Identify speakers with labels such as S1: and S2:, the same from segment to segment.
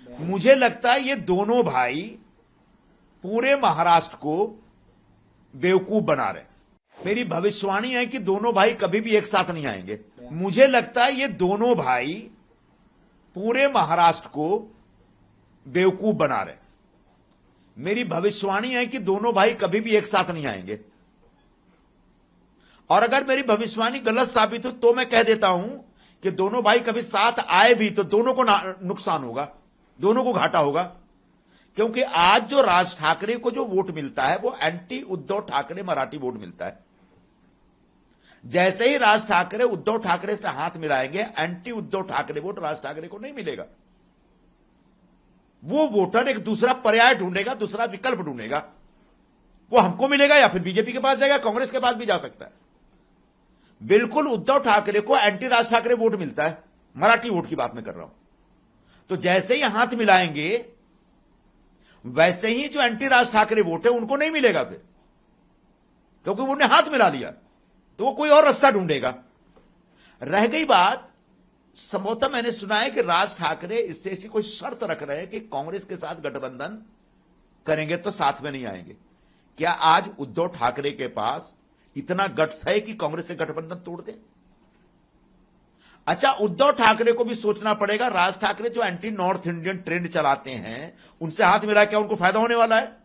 S1: मुझे लगता है ये दोनों भाई पूरे महाराष्ट्र को बेवकूफ बना रहे। मेरी भविष्यवाणी है कि दोनों भाई कभी भी एक साथ नहीं आएंगे। मुझे लगता है ये दोनों भाई पूरे महाराष्ट्र को बेवकूफ बना रहे। मेरी भविष्यवाणी है कि दोनों भाई कभी भी एक साथ नहीं आएंगे। और अगर मेरी भविष्यवाणी गलत साबित हो तो मैं कह देता हूं कि दोनों भाई कभी साथ आए भी तो दोनों को नुकसान होगा, दोनों को घाटा होगा। क्योंकि आज जो राज ठाकरे को जो वोट मिलता है वो एंटी उद्धव ठाकरे मराठी वोट मिलता है। जैसे ही राज ठाकरे उद्धव ठाकरे से हाथ मिलाएंगे, एंटी उद्धव ठाकरे वोट राज ठाकरे को नहीं मिलेगा। वो वोटर एक दूसरा पर्याय ढूंढेगा, दूसरा विकल्प ढूंढेगा। वो हमको मिलेगा या फिर बीजेपी के पास जाएगा, कांग्रेस के पास भी जा सकता है। बिल्कुल उद्धव ठाकरे को एंटी राज ठाकरे वोट मिलता है, मराठी वोट की बात मैं कर रहा हूं। तो जैसे ही हाथ मिलाएंगे वैसे ही जो एंटी राज ठाकरे वोट है उनको नहीं मिलेगा फिर, क्योंकि उन्होंने हाथ मिला लिया। तो वो कोई और रास्ता ढूंढेगा। रह गई बात, संभवतः मैंने सुना है कि राज ठाकरे इससे ऐसी कोई शर्त रख रहे हैं कि कांग्रेस के साथ गठबंधन करेंगे तो साथ में नहीं आएंगे। क्या आज उद्धव ठाकरे के पास इतना गट्स है कि कांग्रेस से गठबंधन तोड़ दे? अच्छा, उद्धव ठाकरे को भी सोचना पड़ेगा। राज ठाकरे जो एंटी नॉर्थ इंडियन ट्रेंड चलाते हैं उनसे हाथ मिला, क्या उनको फायदा होने वाला है?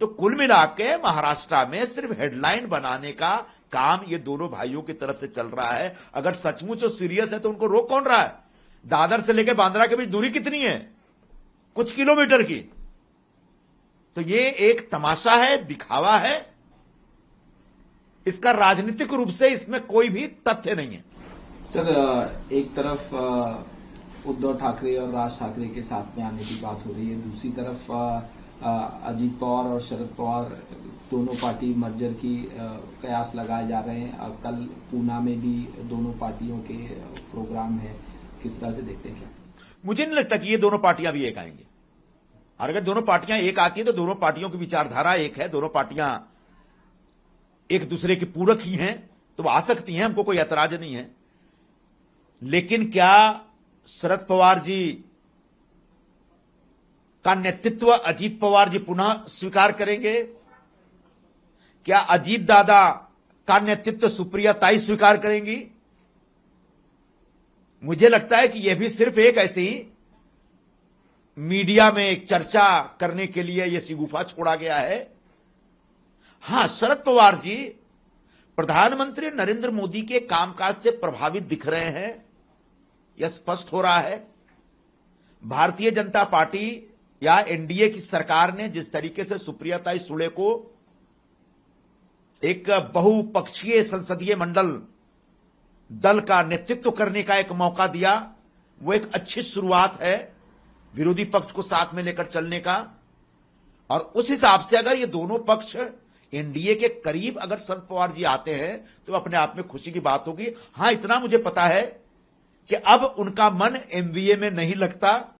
S1: तो कुल मिला के महाराष्ट्र में सिर्फ हेडलाइन बनाने का काम ये दोनों भाइयों की तरफ से चल रहा है। अगर सचमुच सीरियस है तो उनको रोक कौन रहा है? दादर से लेकर बांद्रा के बीच दूरी कितनी है? कुछ किलोमीटर की। तो ये एक तमाशा है, दिखावा है। इसका राजनीतिक रूप से इसमें कोई भी तथ्य नहीं है।
S2: सर, एक तरफ उद्धव ठाकरे और राज ठाकरे के साथ में आने की बात हो रही है, दूसरी तरफ अजीत पवार और शरद पवार दोनों पार्टी मर्जर की कयास लगाए जा रहे हैं। कल पूना में भी दोनों पार्टियों के प्रोग्राम है, किस तरह से देखते हैं? क्या
S1: मुझे नहीं लगता कि ये दोनों पार्टियां भी एक आएंगे। और अगर दोनों पार्टियां एक आती है तो दोनों पार्टियों की विचारधारा एक है, दोनों पार्टियां एक दूसरे के पूरक ही हैं, तो आ सकती हैं, हमको कोई ऐतराज नहीं है। लेकिन क्या शरद पवार जी का नेतृत्व अजीत पवार जी पुनः स्वीकार करेंगे? क्या अजीत दादा का नेतृत्व सुप्रिया ताई स्वीकार करेंगी? मुझे लगता है कि यह भी सिर्फ एक ऐसी मीडिया में एक चर्चा करने के लिए यह शिगुफा छोड़ा गया है। हां, शरद पवार जी प्रधानमंत्री नरेंद्र मोदी के कामकाज से प्रभावित दिख रहे हैं, यह स्पष्ट हो रहा है। भारतीय जनता पार्टी या एनडीए की सरकार ने जिस तरीके से सुप्रिया ताई सुळे को एक बहुपक्षीय संसदीय मंडल दल का नेतृत्व करने का एक मौका दिया, वो एक अच्छी शुरुआत है विरोधी पक्ष को साथ में लेकर चलने का। और उस हिसाब से अगर ये दोनों पक्ष एनडीए के करीब अगर शरद पवार जी आते हैं तो अपने आप में खुशी की बात होगी। हां, इतना मुझे पता है कि अब उनका मन एमवीए में नहीं लगता,